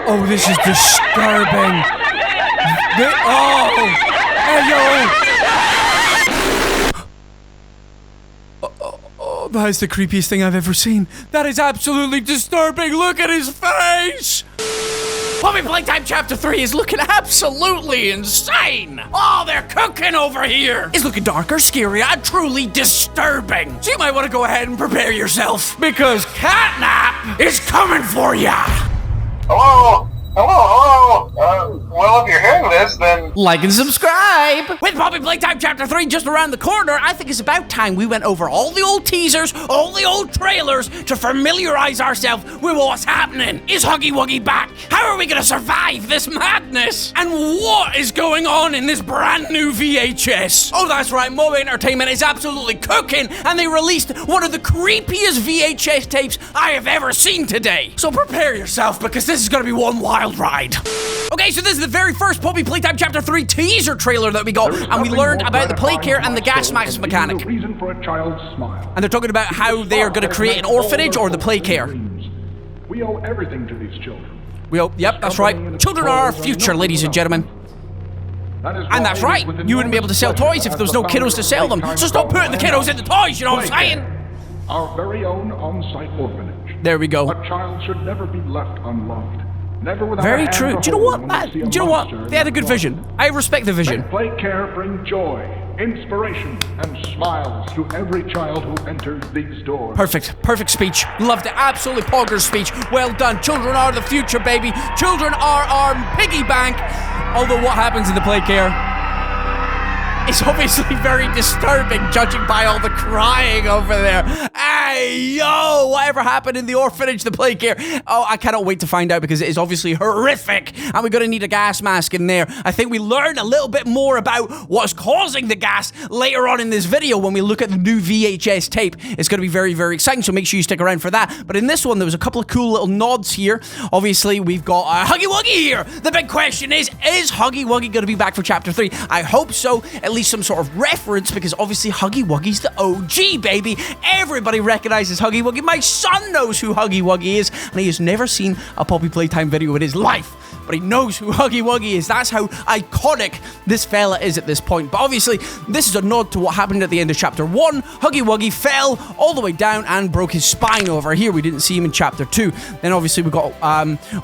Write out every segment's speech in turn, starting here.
Oh, this is disturbing. Oh, that is the creepiest thing I've ever seen. That is absolutely disturbing. Look at his face. Poppy Playtime Chapter 3 is looking absolutely insane! Oh, they're cooking over here! It's looking darker, scarier, and truly disturbing. So you might want to go ahead and prepare yourself, because Catnap is coming for ya! Hello? Well, if you're hearing this, then... Like and subscribe! With Poppy Playtime Chapter 3 just around the corner, I think it's about time we went over all the old teasers, all the old trailers, to familiarize ourselves with what's happening. Is Huggy Wuggy back? How are we gonna survive this madness? And what is going on in this brand new VHS? Oh, that's right, Moe Entertainment is absolutely cooking, and they released one of the creepiest VHS tapes I have ever seen today. So prepare yourself, because this is gonna be one wild ride. Okay, so this is the very first Poppy Playtime Chapter 3 teaser trailer that we got, and we learned about the play care and the gas mask mechanic. Reason for a child's smile. And they're talking about how they are going to create an orphanage or the play care. We owe everything to these children. Yep, that's right. Children are our future, ladies and gentlemen. And that's right, you wouldn't be able to sell toys if there was no kiddos to sell them. So stop putting the kiddos in the toys, you know what I'm saying? Our very own on-site orphanage. There we go. A child should never be left unloved. Never without Very true. Do you know what? They had a good vision. I respect the vision. Let play care bring joy, inspiration, and smiles to every child who enters these doors. Perfect speech. Loved it. Absolutely poggers speech. Well done. Children are the future, baby. Children are our piggy bank. Although what happens in the play care is obviously very disturbing, judging by all the crying over there. Hey, yo, whatever happened in the orphanage, the play care? Oh, I cannot wait to find out, because it is obviously horrific, and we're gonna need a gas mask in there. I think we learn a little bit more about what's causing the gas later on in this video when we look at the new VHS tape. It's gonna be very, very exciting, so make sure you stick around for that. But in this one, there was a couple of cool little nods here. Obviously, we've got Huggy Wuggy here. The big question is Huggy Wuggy gonna be back for Chapter 3? I hope so. At least some sort of reference, because obviously Huggy Wuggy's the OG, baby. Everybody recognizes Huggy Wuggy. My son knows who Huggy Wuggy is, and he has never seen a Poppy Playtime video in his life, but he knows who Huggy Wuggy is. That's how iconic this fella is at this point. But obviously, this is a nod to what happened at the end of Chapter 1. Huggy Wuggy fell all the way down and broke his spine over here. We didn't see him in Chapter 2. Then obviously we got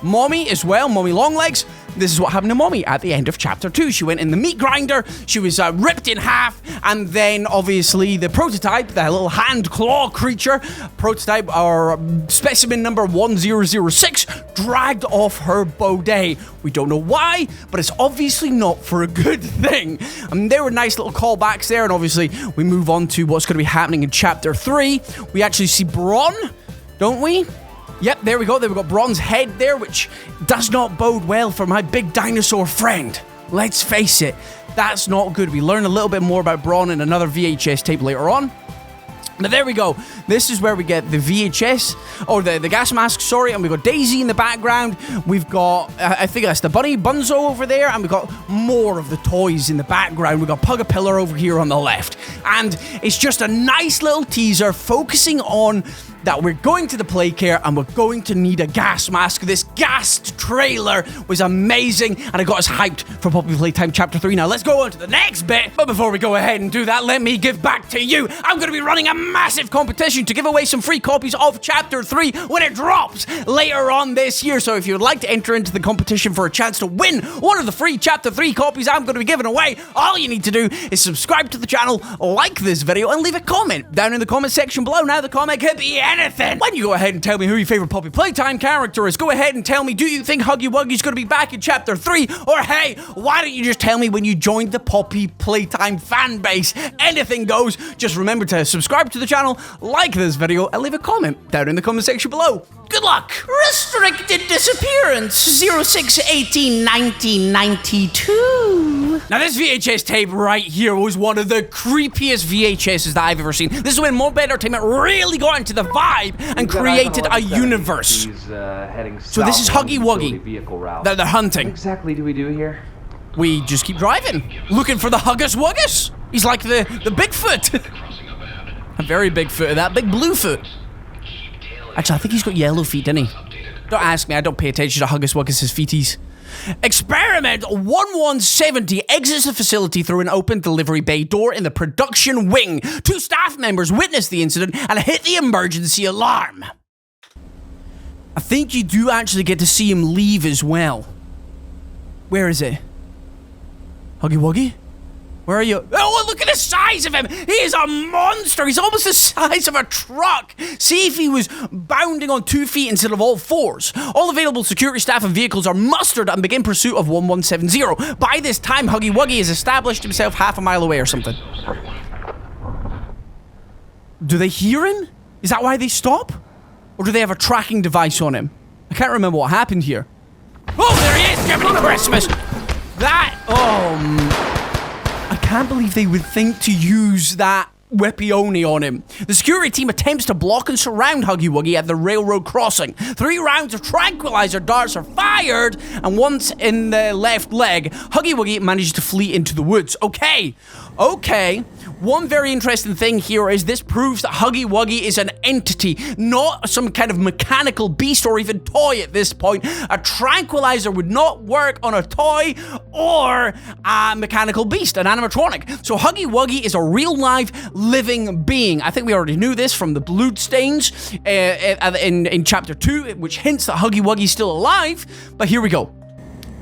Mommy as well, Mommy Longlegs. This is what happened to Mommy at the end of Chapter 2. She went in the meat grinder, she was ripped in half, and then obviously the prototype, the little hand claw creature, prototype or specimen number 1006, dragged off her body. We don't know why, but it's obviously not for a good thing. There were nice little callbacks there, and obviously we move on to what's going to be happening in Chapter 3. We actually see Braun, don't we? Yep, there we go. We've got Braun's head there, which does not bode well for my big dinosaur friend. Let's face it, that's not good. We learn a little bit more about Braun in another VHS tape later on. Now there we go. This is where we get the VHS, or the gas mask, sorry, and we've got Daisy in the background. We've got, I think that's the Bunny Bunzo over there, and we've got more of the toys in the background. We've got Pug-a-Pillar over here on the left. And it's just a nice little teaser focusing on that we're going to the play care and we're going to need a gas mask. This gassed trailer was amazing, and it got us hyped for Poppy Playtime Chapter 3. Now let's go on to the next bit, but before we go ahead and do that, let me give back to you. I'm going to be running a massive competition to give away some free copies of Chapter 3 when it drops later on this year. So if you would like to enter into the competition for a chance to win one of the free Chapter 3 copies I'm going to be giving away, all you need to do is subscribe to the channel, like this video, and leave a comment down in the comment section below. Now the comment could be anything. When you go ahead and tell me who your favorite Poppy Playtime character is, go ahead and tell me, do you think Huggy Wuggy's going to be back in Chapter 3? Or hey, why don't you just tell me when you joined the Poppy Playtime fan base? Anything goes. Just remember to subscribe to the channel, like this video, and leave a comment down in the comment section below. Good luck! Restricted disappearance 06/18/1992. Now this VHS tape right here was one of the creepiest VHSs that I've ever seen. This is when Moe Entertainment really got into the vibe and created a universe. So this is Huggy Wuggy that they're hunting. What exactly do we do here? We just keep driving, looking for the Huggus Wuggus. He's like the Bigfoot. A very big foot, that big blue foot. Actually, I think he's got yellow feet, didn't he? Don't ask me, I don't pay attention to Huggy Wuggy's feeties. Experiment 1170 exits the facility through an open delivery bay door in the production wing. 2 staff members witnessed the incident and hit the emergency alarm. I think you do actually get to see him leave as well. Where is it? Huggy Wuggy? Where are you? Oh, look at the size of him! He is a monster! He's almost the size of a truck! See if he was bounding on 2 feet instead of all 4s. All available security staff and vehicles are mustered and begin pursuit of 1170. By this time, Huggy Wuggy has established himself half a mile away or something. Do they hear him? Is that why they stop? Or do they have a tracking device on him? I can't remember what happened here. Oh, there he is! Jiminy Christmas! I can't believe they would think to use that weapon on him. The security team attempts to block and surround Huggy Wuggy at the railroad crossing. 3 rounds of tranquilizer darts are fired, and once in the left leg, Huggy Wuggy manages to flee into the woods. Okay. One very interesting thing here is this proves that Huggy Wuggy is an entity, not some kind of mechanical beast or even toy at this point. A tranquilizer would not work on a toy or a mechanical beast, an animatronic. So Huggy Wuggy is a real live living being. I think we already knew this from the blood stains in chapter 2, which hints that Huggy Wuggy is still alive, but here we go.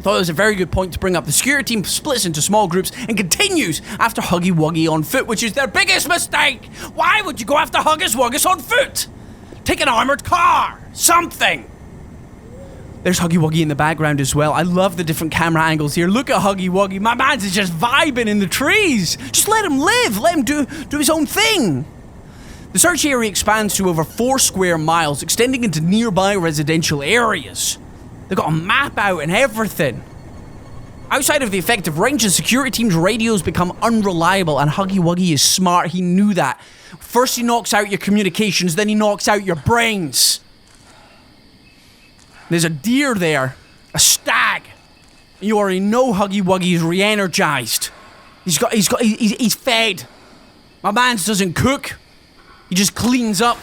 Thought it was a very good point to bring up. The security team splits into small groups and continues after Huggy Wuggy on foot, which is their biggest mistake. Why would you go after Huggy Wuggy on foot? Take an armored car. Something. There's Huggy Wuggy in the background as well. I love the different camera angles here. Look at Huggy Wuggy. My man's is just vibing in the trees. Just let him live. Let him do his own thing. The search area expands to over 4 square miles, extending into nearby residential areas. They've got a map out and everything. Outside of the effective range, the security team's radios become unreliable, and Huggy Wuggy is smart. He knew that. First he knocks out your communications, then he knocks out your brains. There's a deer there. A stag. You already know Huggy Wuggy is re-energized. He's fed. My man doesn't cook. He just cleans up.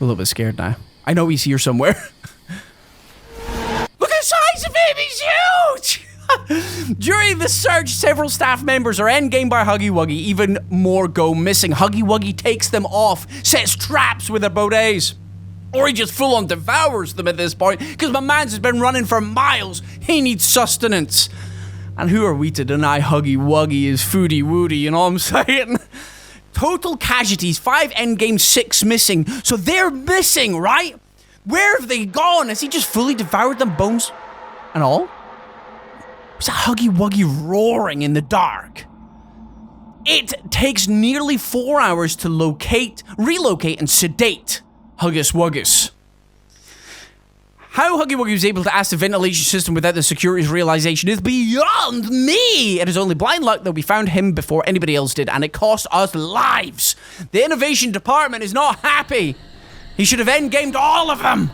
A little bit scared now. I know he's here somewhere. Look at the size of him! He's huge! During the search, several staff members are endgame by Huggy Wuggy. Even more go missing. Huggy Wuggy takes them off, sets traps with their bodets. Or he just full-on devours them at this point, because my man's has been running for miles. He needs sustenance. And who are we to deny Huggy Wuggy is foodie woody, you know what I'm saying? Total casualties, 5 endgame, 6 missing. So they're missing, right? Where have they gone? Has he just fully devoured them, bones and all? Was that Huggy Wuggy roaring in the dark? It takes nearly 4 hours to relocate, and sedate Huggy Wuggy. How Huggy Wuggy was able to ask the ventilation system without the security's realization is beyond me. It is only blind luck that we found him before anybody else did, and it cost us lives. The innovation department is not happy. He should have endgamed all of them.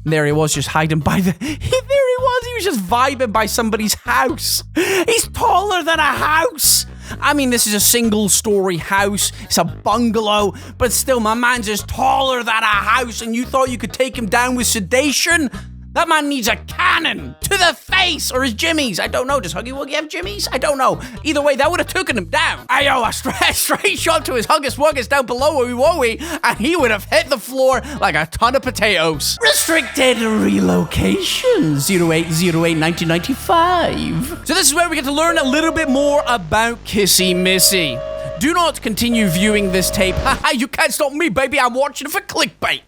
And there he was, just hiding by the... There he was just vibing by somebody's house. He's taller than a house. I mean, this is a single-story house. It's a bungalow, but still, my man's just taller than a house, and you thought you could take him down with sedation? That man needs a cannon to the face, or his jimmies. I don't know. Does Huggy Wuggy have jimmies? I don't know. Either way, that would have taken him down. A straight shot to his Huggy Wuggy down below Wowie, and he would have hit the floor like a ton of potatoes. Restricted relocation 08/08/1995. So this is where we get to learn a little bit more about Kissy Missy. Do not continue viewing this tape. Haha, you can't stop me, baby. I'm watching it for clickbait.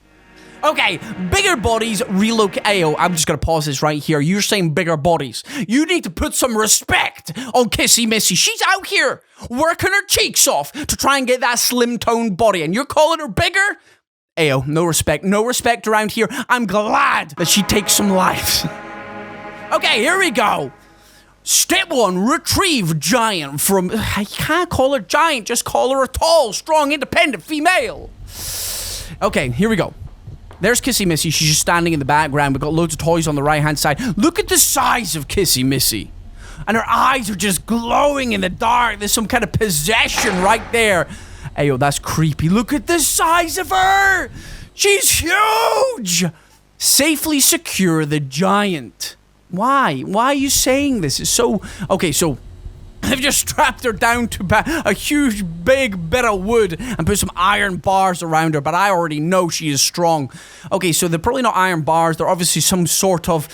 Okay, bigger bodies relocate. Ayo, I'm just gonna pause this right here. You're saying bigger bodies. You need to put some respect on Kissy Missy. She's out here working her cheeks off to try and get that slim-toned body, and you're calling her bigger? Ayo, no respect. No respect around here. I'm glad that she takes some lives. Okay, here we go. Step 1, retrieve giant from... You can't call her giant, just call her a tall, strong, independent female. Okay, here we go. There's Kissy Missy. She's just standing in the background. We've got loads of toys on the right-hand side. Look at the size of Kissy Missy. And her eyes are just glowing in the dark. There's some kind of possession right there. Ayo, that's creepy. Look at the size of her. She's huge. Safely secure the giant. Why? Why are you saying this? It's so... Okay, so... They've just strapped her down to a huge, big bit of wood and put some iron bars around her, but I already know she is strong. Okay, so they're probably not iron bars. They're obviously some sort of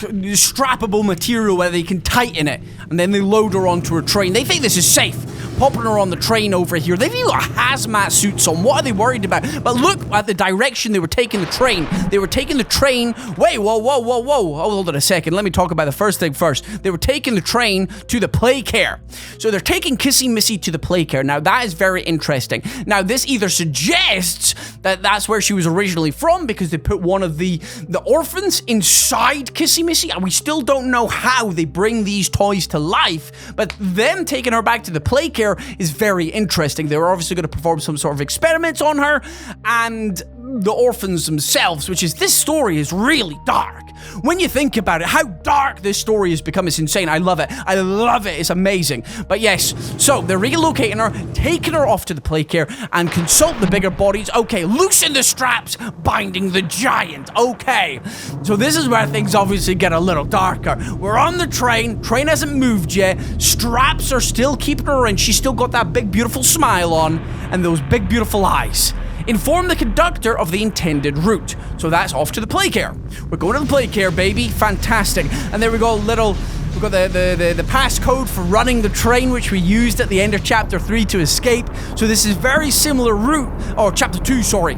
strappable material where they can tighten it, and then they load her onto a train. They think this is safe. Popping her on the train over here. They've even got hazmat suits on. What are they worried about? But look at the direction they were taking the train. They were taking the train... Wait, whoa. Oh, hold on a second. Let me talk about the first thing first. They were taking the train to the Playcare. So they're taking Kissy Missy to the Playcare. Now, that is very interesting. Now, this either suggests that that's where she was originally from, because they put one of the orphans inside Kissy Missy, and we still don't know how they bring these toys to life, but them taking her back to the Playcare is very interesting. They were obviously going to perform some sort of experiments on her and the orphans themselves, which is, this story is really dark. When you think about it, how dark this story has become is insane. I love it. I love it. It's amazing. But yes, so they're relocating her, taking her off to the Playcare, and consult the bigger bodies. Okay, loosen the straps, binding the giant. Okay, so this is where things obviously get a little darker. We're on the train. Train hasn't moved yet. Straps are still keeping her in. She's still got that big, beautiful smile on and those big, beautiful eyes. Inform the conductor of the intended route. So that's off to the Playcare. We're going to the Playcare, baby. Fantastic. And there we go, we've got the passcode for running the train, which we used at the end of Chapter 3 to escape. So this is very similar route, or Chapter 2, sorry.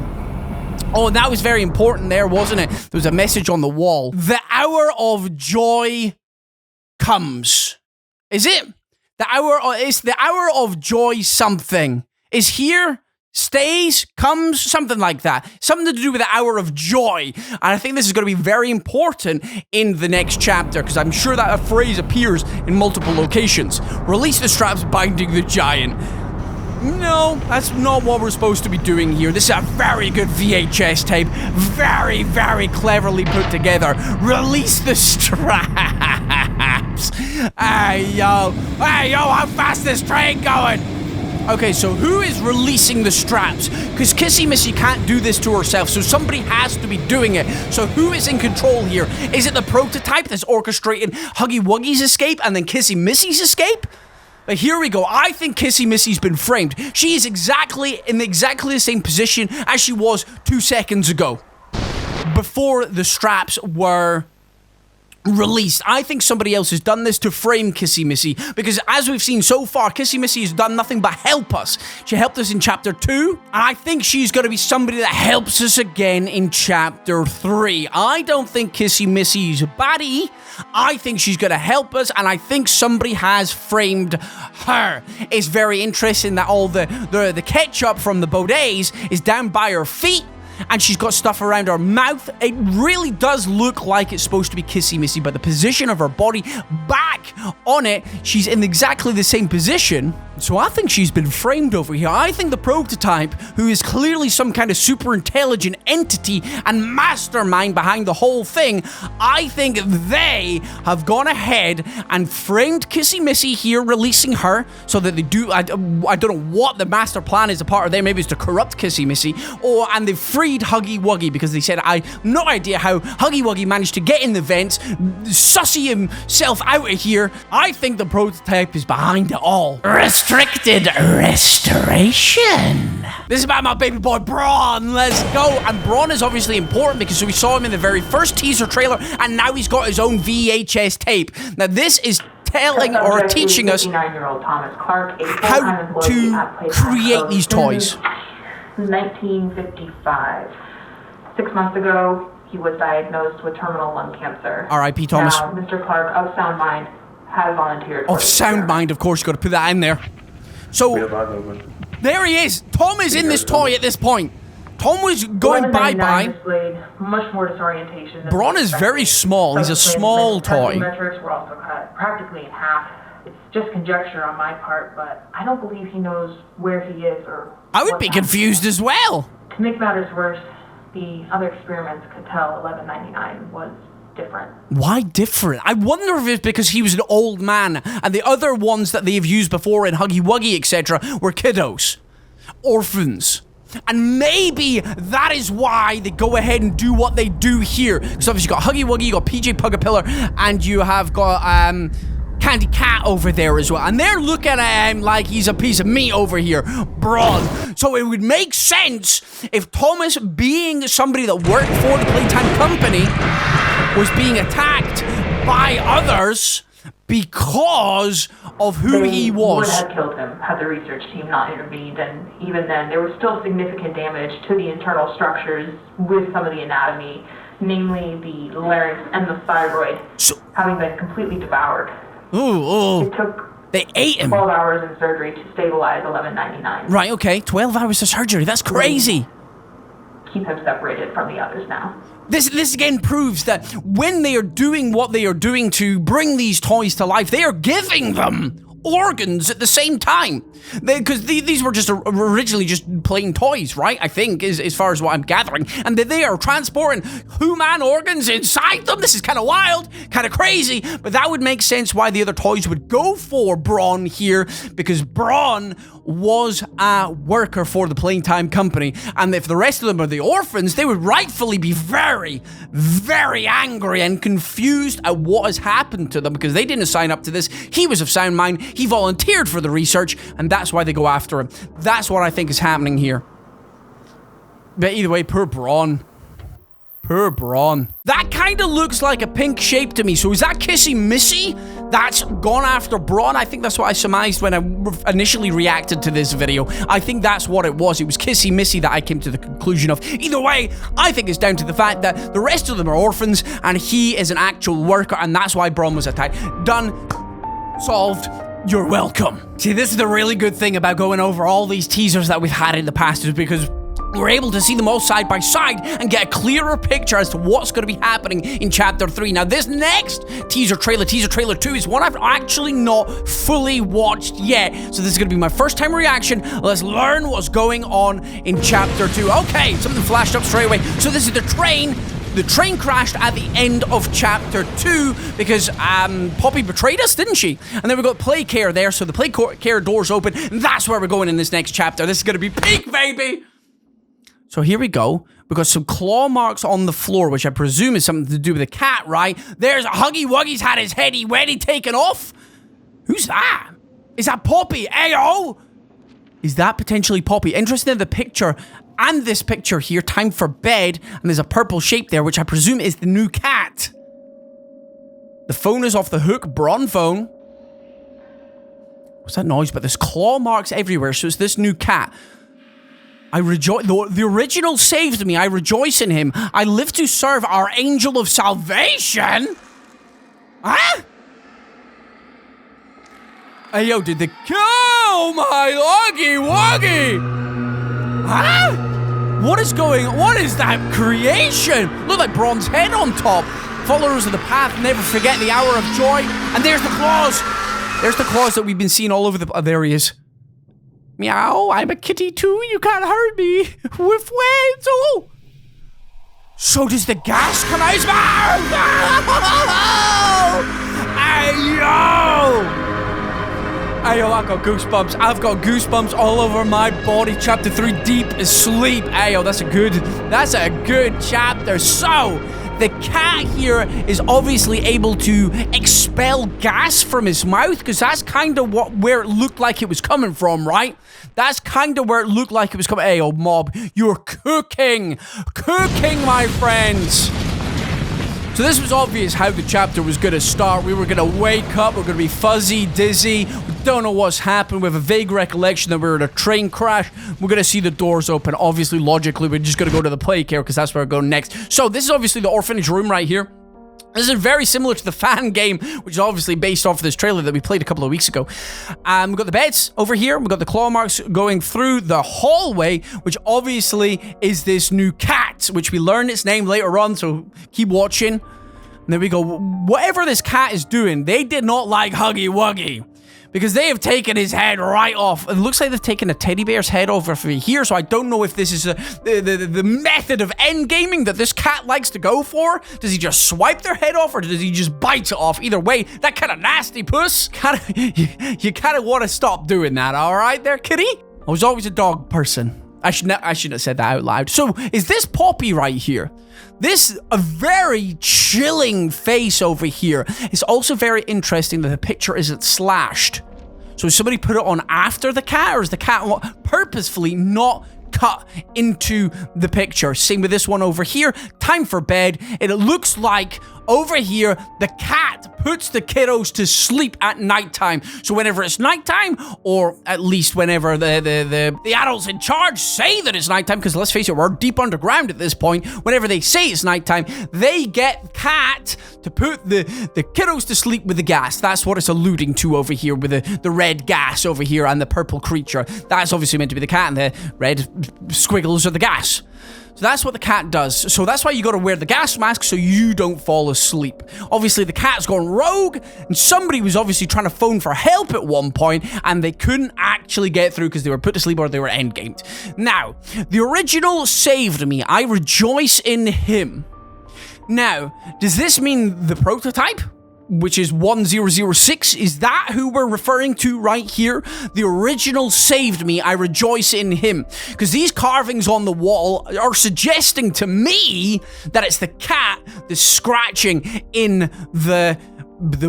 Oh, and that was very important there, wasn't it? There was a message on the wall. The hour of joy comes. Is it? It's the hour of joy something. Is here... Stays, comes, something like that. Something to do with the hour of joy. And I think this is going to be very important in the next chapter, because I'm sure that a phrase appears in multiple locations. Release the straps binding the giant. No, that's not what we're supposed to be doing here. This is a very good VHS tape. Very, very cleverly put together. Release the straps. Hey, yo, how fast is this train going? Okay, so who is releasing the straps? Because Kissy Missy can't do this to herself, so somebody has to be doing it. So who is in control here? Is it the prototype that's orchestrating Huggy Wuggy's escape and then Kissy Missy's escape? But here we go. I think Kissy Missy's been framed. She is in exactly the same position as she was 2 seconds ago, before the straps were... released. I think somebody else has done this to frame Kissy Missy, because as we've seen so far, Kissy Missy has done nothing but help us. She helped us in Chapter 2, and I think she's going to be somebody that helps us again in Chapter 3. I don't think Kissy Missy's a baddie. I think she's going to help us, and I think somebody has framed her. It's very interesting that all the ketchup from the bidets is down by her feet, and she's got stuff around her mouth. It really does look like it's supposed to be Kissy Missy, but the position of her body back on it, she's in exactly the same position. So I think she's been framed over here. I think the prototype, who is clearly some kind of super intelligent entity and mastermind behind the whole thing, I think they have gone ahead and framed Kissy Missy here, releasing her, so that they do, I don't know what the master plan is a part of there. Maybe it's to corrupt Kissy Missy, and they've freed Huggy Wuggy, because they said, I have no idea how Huggy Wuggy managed to get in the vents, sussy himself out of here. I think the prototype is behind it all. Restricted restoration. This is about my baby boy Braun. Let's go. And Braun is obviously important, because we saw him in the very first teaser trailer, and now he's got his own VHS tape. Now this is telling or teaching us how to create these toys. 1955. 6 months ago, he was diagnosed with terminal lung cancer. R.I.P. Thomas. Now, Mr. Clark of Sound Mind has volunteered. Of Sound Mind, of course, you got to put that in there. So, there he is. Tom is in this toy at this point. Tom was going bye-bye. Much more disorientation. Braun is very small. He's a small toy. Metrics were also cut practically in half. It's just conjecture on my part, but I don't believe he knows where he is or... I would be confused as well. To make matters worse, the other experiments could tell 1199 was different. Why different? I wonder if it's because he was an old man, and the other ones that they've used before in Huggy Wuggy, etc., were kiddos. Orphans. And maybe that is why they go ahead and do what they do here. Because obviously you got Huggy Wuggy, you got PJ Pugapillar, and you have got Candy Cat over there as well. And they're looking at him like he's a piece of meat over here. Braun. So it would make sense if Thomas, being somebody that worked for the Playtime Company, was being attacked by others because of who he was. They would have killed him had the research team not intervened, and even then, there was still significant damage to the internal structures with some of the anatomy, namely the larynx and the thyroid, having been completely devoured. Ooh. It took They ate him. 12 hours in surgery to stabilize 1199. Right, okay. 12 hours of surgery. That's crazy. Keep him separated from the others now. This again proves that when they are doing what they are doing to bring these toys to life, they are giving them organs at the same time. Because these were just originally just plain toys, right? I think, as far as what I'm gathering. And they are transporting human organs inside them. This is kind of wild, kind of crazy. But that would make sense why the other toys would go for Braun here. Because Braun was a worker for the Playtime Company. And if the rest of them are the orphans, they would rightfully be very, very angry and confused at what has happened to them. Because they didn't sign up to this. He was of sound mind. He volunteered for the research. And that's why they go after him. That's what I think is happening here. But either way, poor Braun. Poor Braun. That kind of looks like a pink shape to me. So is that Kissy Missy that's gone after Braun? I think that's what I surmised when I initially reacted to this video. I think that's what it was. It was Kissy Missy that I came to the conclusion of. Either way, I think it's down to the fact that the rest of them are orphans and he is an actual worker, and that's why Braun was attacked. Done. Solved. You're welcome. See, this is the really good thing about going over all these teasers that we've had in the past, is because we're able to see them all side by side and get a clearer picture as to what's going to be happening in Chapter 3. Now, this next teaser trailer 2, is one I've actually not fully watched yet. So this is going to be my first time reaction. Let's learn what's going on in Chapter 2. Okay, something flashed up straight away. So this is the train. The train crashed at the end of Chapter 2 because Poppy betrayed us, didn't she? And then we got Play Care there, so the Play Care doors open, and that's where we're going in this next chapter. This is going to be peak, baby! So here we go. We've got some claw marks on the floor, which I presume is something to do with the cat, right? There's Huggy Wuggy's had his heady-weddy taken off. Who's that? Is that Poppy? Ayo! Is that potentially Poppy? Interested in the picture and this picture here, time for bed, and there's a purple shape there, which I presume is the new cat. The phone is off the hook, Braun phone. What's that noise? But there's claw marks everywhere, so it's this new cat. I rejoice. The original saved me. I rejoice in him. I live to serve our angel of salvation. Huh? Hey, yo, did the... Oh, my Huggy Wuggy! Huh? What is going on? What is that creation? Look like Braun's head on top. Followers of the path never forget the hour of joy. And there's the claws. There's the claws that we've been seeing all over the... there he is. Meow, I'm a kitty too. You can't hurt me. Whiff waves. Oh. So does the gas come out his mouth? Ayo! Ayo, I've got goosebumps. I've got goosebumps all over my body. Chapter 3, deep asleep. Ayo, that's a good chapter. So, the cat here is obviously able to expel gas from his mouth, because that's kind of where it looked like it was coming from, right? That's kind of where it looked like it was coming. Ayo, mob, you're cooking. Cooking, my friends. So this was obvious how the chapter was going to start. We were going to wake up, we're going to be fuzzy, dizzy, we don't know what's happened. We have a vague recollection that we were in a train crash. We're going to see the doors open. Obviously, logically, we're just going to go to the Play Care because that's where we're going next. So this is obviously the orphanage room right here. This is very similar to the fan game, which is obviously based off of this trailer that we played a couple of weeks ago. We've got the beds over here. We've got the claw marks going through the hallway, which obviously is this new cat, which we learn its name later on, so keep watching. And there we go. Whatever this cat is doing, they did not like Huggy Wuggy. Because they have taken his head right off. It looks like they've taken a teddy bear's head over from here, so I don't know if this is the method of endgaming that this cat likes to go for. Does he just swipe their head off, or does he just bite it off? Either way, that kind of nasty puss. You kind of want to stop doing that, all right there, kitty? I was always a dog person. I shouldn't have said that out loud. So, is this Poppy right here? This, a very chilling face over here. It's also very interesting that the picture isn't slashed. So, somebody put it on after the cat, or is the cat purposefully not cut into the picture? Same with this one over here. Time for bed. And it looks like over here, the cat puts the kiddos to sleep at nighttime. So whenever it's nighttime, or at least whenever the adults in charge say that it's nighttime, because let's face it, we're deep underground at this point. Whenever they say it's nighttime, they get cat to put the kiddos to sleep with the gas. That's what it's alluding to over here with the red gas over here and the purple creature. That's obviously meant to be the cat, and the red squiggles are the gas. So that's what the cat does. So that's why you got to wear the gas mask so you don't fall asleep. Obviously, the cat's gone rogue, and somebody was obviously trying to phone for help at one point, and they couldn't actually get through because they were put to sleep or they were endgamed. Now, the original saved me. I rejoice in him. Now, does this mean the prototype, which is 1006, is that who we're referring to right here? The original saved me, I rejoice in him. Because these carvings on the wall are suggesting to me that it's the cat that's scratching in the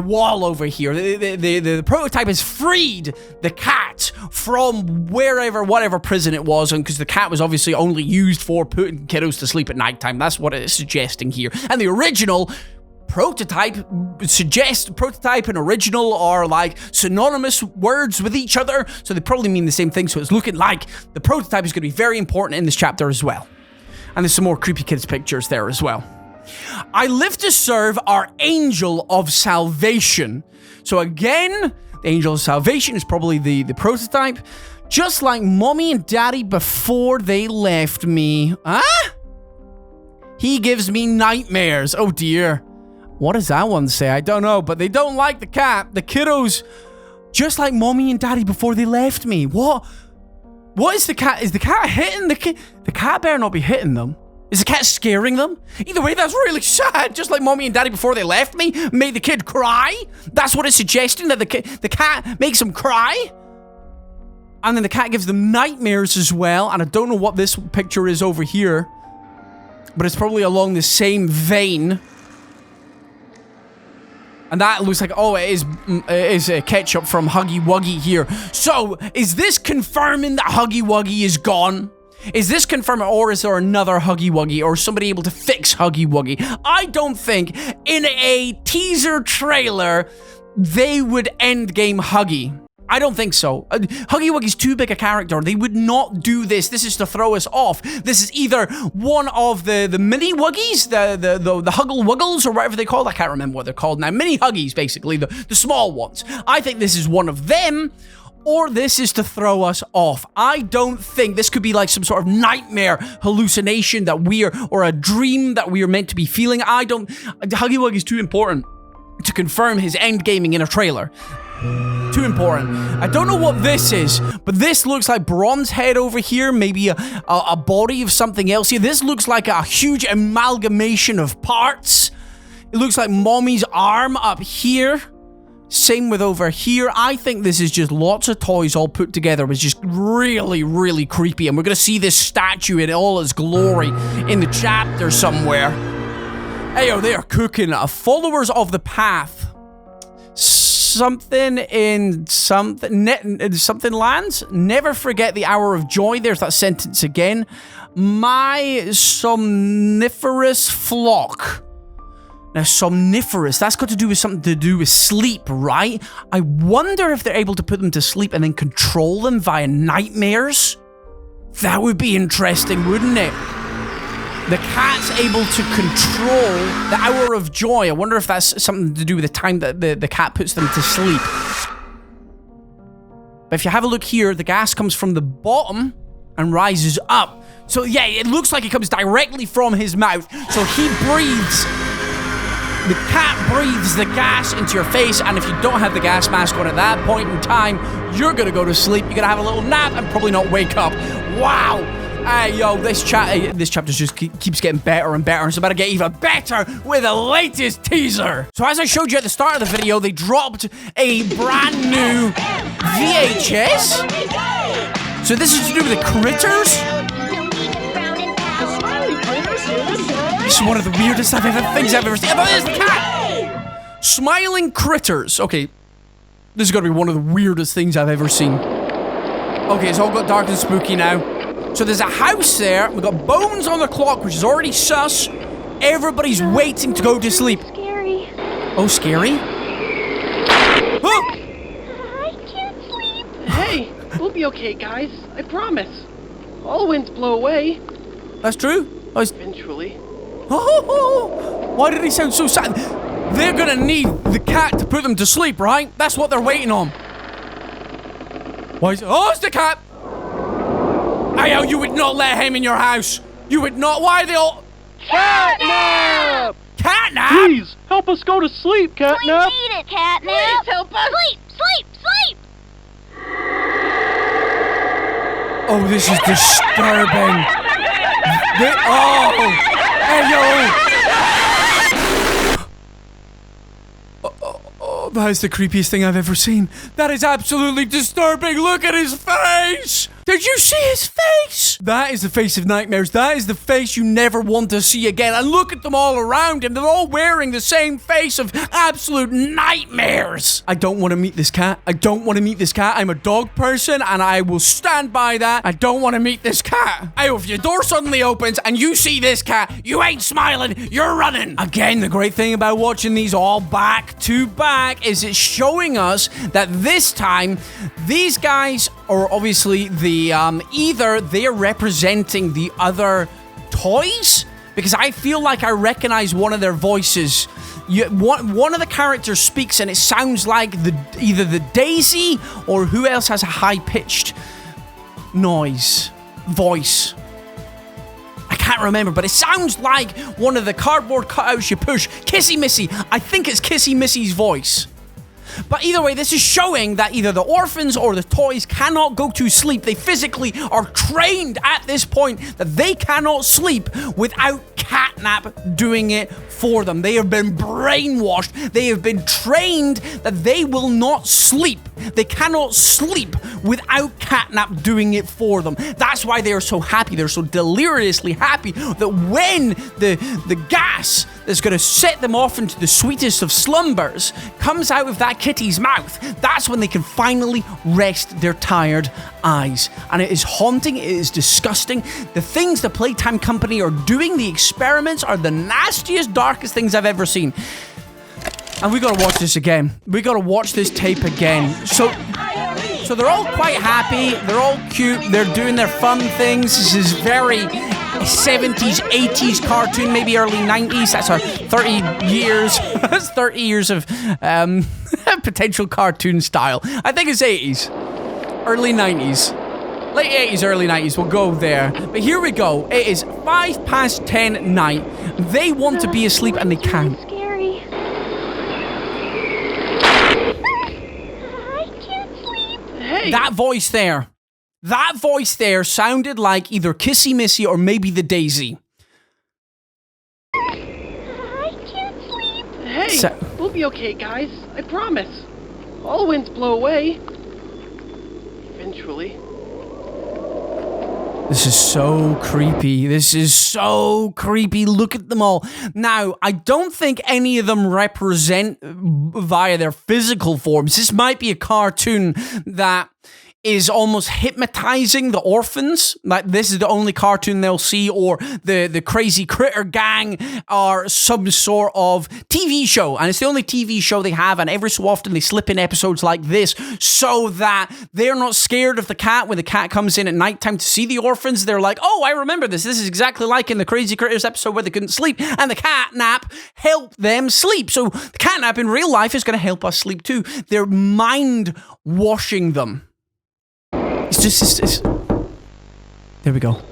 wall over here. The prototype has freed the cat from whatever prison it was, and because the cat was obviously only used for putting kiddos to sleep at nighttime. That's what it is suggesting here. And the original prototype and original are like synonymous words with each other, so they probably mean the same thing. So it's looking like the prototype is going to be very important in this chapter as well. And there's some more creepy kids pictures there as well. I live to serve our angel of salvation. So again, the angel of salvation is probably the prototype. Just like mommy and daddy before they left me. Huh? He gives me nightmares. Oh dear. What does that one say? I don't know, but they don't like the cat. The kiddos, just like mommy and daddy before they left me. What is the cat? Is the cat hitting the kid? The cat better not be hitting them. Is the cat scaring them? Either way, that's really sad. Just like mommy and daddy before they left me made the kid cry. That's what it's suggesting, that the cat makes them cry. And then the cat gives them nightmares as well. And I don't know what this picture is over here, but it's probably along the same vein. And that looks like, oh, it is ketchup from Huggy Wuggy here. So, is this confirming that Huggy Wuggy is gone? Is this confirming, or is there another Huggy Wuggy, or somebody able to fix Huggy Wuggy? I don't think in a teaser trailer they would endgame Huggy. I don't think so. Huggy Wuggy's too big a character. They would not do this. This is to throw us off. This is either one of the mini Wuggies, the Huggle Wuggles, or whatever they call. I can't remember what they're called now. Mini Huggies, basically, the small ones. I think this is one of them, or this is to throw us off. I don't think this could be like some sort of nightmare hallucination that or a dream that we are meant to be feeling. Huggy Wuggy's too important to confirm his endgaming in a trailer. Too important. I don't know what this is, but this looks like Braun's head over here, maybe a body of something else here. This looks like a huge amalgamation of parts. It looks like mommy's arm up here. Same with over here. I think this is just lots of toys all put together. It's just really, really creepy. And we're going to see this statue in all its glory in the chapter somewhere. Heyo, they are cooking. Followers of the path. Something lands. Never forget the hour of joy. There's that sentence again. My somniferous flock. Now, somniferous, that's got to do with something to do with sleep, right? I wonder if they're able to put them to sleep and then control them via nightmares. That would be interesting, wouldn't it? The cat's able to control the hour of joy. I wonder if that's something to do with the time that the cat puts them to sleep. But if you have a look here, the gas comes from the bottom and rises up. So yeah, it looks like it comes directly from his mouth. So he breathes The cat breathes the gas into your face, and if you don't have the gas mask on at that point in time, you're gonna go to sleep. You're gonna have a little nap and probably not wake up. Wow. Yo, this chapter just keeps getting better and better. It's about to get even better with the latest teaser. So as I showed you at the start of the video, they dropped a brand new VHS. So this is to do with the critters. This is one of the weirdest things I've ever seen. About this cat! Smiling critters. Okay, this is gonna be one of the weirdest things I've ever seen. Okay, it's all got dark and spooky now. So there's a house there. We've got bones on the clock, which is already sus. Everybody's waiting to go to sleep. Scary. Oh, scary? Oh! I can't sleep. Hey, we'll be okay, guys. I promise. All winds blow away. That's true. Eventually. Oh, why did he sound so sad? They're gonna need the cat to put them to sleep, right? That's what they're waiting on. Why is it's the cat! Ayo, you would not let him in your house. You would not. Why are they all... Catnap! Catnap? Please, help us go to sleep, Catnap! We need it, Catnap. Please help us! Sleep, sleep, sleep. Oh, this is disturbing. Hey, yo! Oh, that is the creepiest thing I've ever seen. That is absolutely disturbing. Look at his face! Did you see his face? That is the face of nightmares. That is the face you never want to see again. And look at them all around him. They're all wearing the same face of absolute nightmares. I don't want to meet this cat. I don't want to meet this cat. I'm a dog person and I will stand by that. I don't want to meet this cat. Ayo, if your door suddenly opens and you see this cat, you ain't smiling, you're running. Again, the great thing about watching these all back to back is it's showing us that this time, these guys are obviously either they're representing the other toys, because I feel like I recognize one of their voices. One of the characters speaks and it sounds like either the Daisy or who else has a high-pitched voice. I can't remember, but it sounds like one of the cardboard cutouts you push. Kissy Missy. I think it's Kissy Missy's voice. But either way, this is showing that either the orphans or the toys cannot go to sleep. They physically are trained at this point that they cannot sleep without Catnap doing it for them. They have been brainwashed. They have been trained that they will not sleep. They cannot sleep without Catnap doing it for them. That's why they are so happy. They're so deliriously happy that when the gas that's going to set them off into the sweetest of slumbers comes out of that kitty's mouth, that's when they can finally rest their tired eyes. And it is haunting, it is disgusting. The things the Playtime company are doing, the experiments, are the nastiest, darkest things I've ever seen. And we gotta watch this again. We gotta watch this tape again. So they're all quite happy, they're all cute, they're doing their fun things. This is very 70s, 80s cartoon, maybe early 90s. That's our 30 years. That's 30 years of potential cartoon style. I think it's 80s. Early 90s. Late 80s, early 90s. We'll go there. But here we go. It is 10:05 night. They want to be asleep and they can't. Scary. I can't sleep. Hey! That voice there sounded like either Kissy Missy or maybe the Daisy. I can't sleep. Hey, we'll be okay, guys. I promise. All winds blow away. Eventually. This is so creepy. This is so creepy. Look at them all. Now, I don't think any of them represent via their physical forms. This might be a cartoon that is almost hypnotizing the orphans. Like, this is the only cartoon they'll see, or the crazy critter gang are some sort of TV show, and it's the only TV show they have, and every so often they slip in episodes like this so that they're not scared of the cat. When the cat comes in at nighttime to see the orphans, they're like, oh, I remember this. This is exactly like in the Crazy Critters episode where they couldn't sleep, and the Catnap helped them sleep. So the Catnap in real life is going to help us sleep too. They're mind washing them. It's there we go.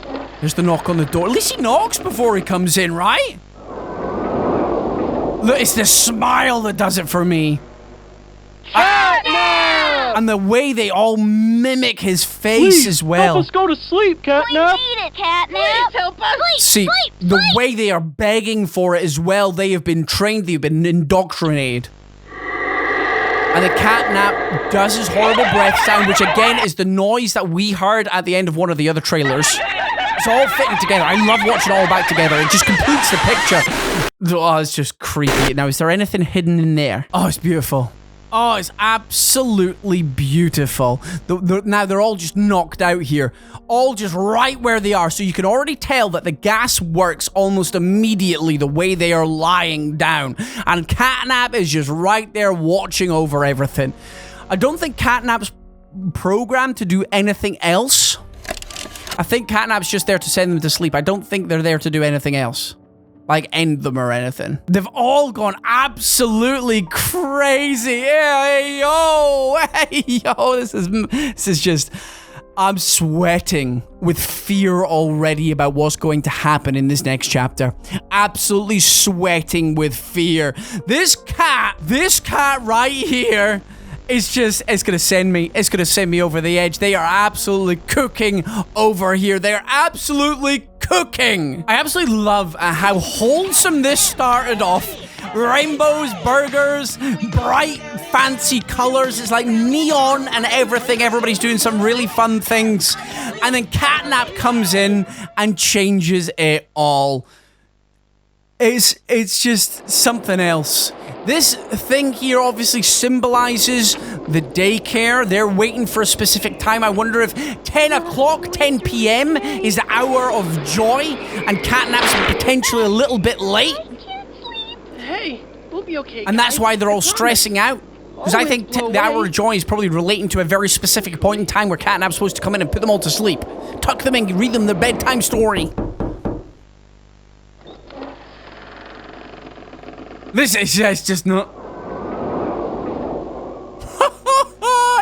There's the knock on the door. At least he knocks before he comes in, right? Look, it's the smile that does it for me. Catnap! And the way they all mimic his face as well. Help us go to sleep, Catnap. We need it, Catnap. Please help us. See, the way they are begging for it as well, they have been trained, they've been indoctrinated. And the catnap does his horrible breath sound, which again is the noise that we heard at the end of one of the other trailers. It's all fitting together. I love watching it all back together. It just completes the picture. Oh, it's just creepy. Now, is there anything hidden in there? Oh, it's beautiful. Oh, it's absolutely beautiful. Now, they're all just knocked out here. All just right where they are. So you can already tell that the gas works almost immediately the way they are lying down. And Catnap is just right there watching over everything. I don't think Catnap's programmed to do anything else. I think Catnap's just there to send them to sleep. I don't think they're there to do anything else. Like, end them or anything. They've all gone absolutely crazy. Hey, yo, this is just... I'm sweating with fear already about what's going to happen in this next chapter. Absolutely sweating with fear. This cat right here... it's gonna send me over the edge. They are absolutely cooking over here. They are absolutely cooking. I absolutely love how wholesome this started off. Rainbows, burgers, bright, fancy colors. It's like neon and everything. Everybody's doing some really fun things. And then Catnap comes in and changes it all. It's just something else. This thing here obviously symbolizes the daycare. They're waiting for a specific time. I wonder if 10 o'clock, 10 p.m. is the hour of joy, and Catnap's potentially a little bit late. Hey, we'll be okay. And that's why they're all stressing out. Because I think the hour of joy is probably relating to a very specific point in time where Catnap's supposed to come in and put them all to sleep. Tuck them in, read them their bedtime story. This is just not...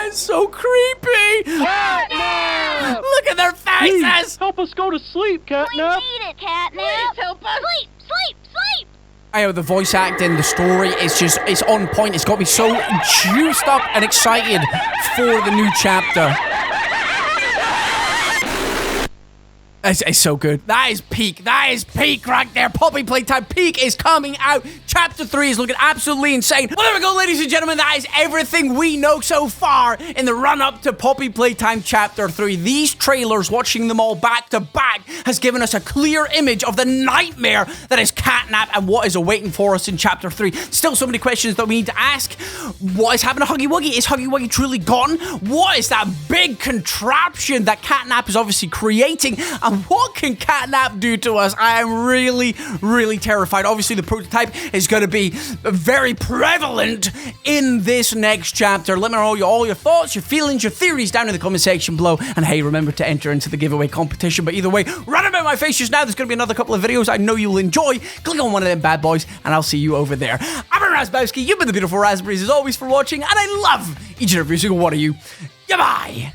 It's so creepy! Catnap! Look at their faces! Please, help us go to sleep, Catnap. We need it, Catnap. Please help us. Sleep. I know the voice acting, the story, it's on point. It's got me so juiced up and excited for the new chapter. It's so good. That is peak. That is peak right there. Poppy Playtime peak is coming out. Chapter 3 is looking absolutely insane. Well, there we go, ladies and gentlemen. That is everything we know so far in the run-up to Poppy Playtime Chapter 3. These trailers, watching them all back to back, has given us a clear image of the nightmare that is Catnap and what is awaiting for us in Chapter 3. Still so many questions that we need to ask. What is happening to Huggy Wuggy? Is Huggy Wuggy truly gone? What is that big contraption that Catnap is obviously creating? And what can Catnap do to us? I am really, really terrified. Obviously, the prototype is going to be very prevalent in this next chapter. Let me know all your thoughts, your feelings, your theories down in the comment section below. And hey, remember to enter into the giveaway competition. But either way, run about my face just now. There's going to be another couple of videos I know you'll enjoy. Click on one of them bad boys, and I'll see you over there. I'm Razzbowski. You've been the beautiful raspberries as always for watching, and I love each and every single one of you. Goodbye.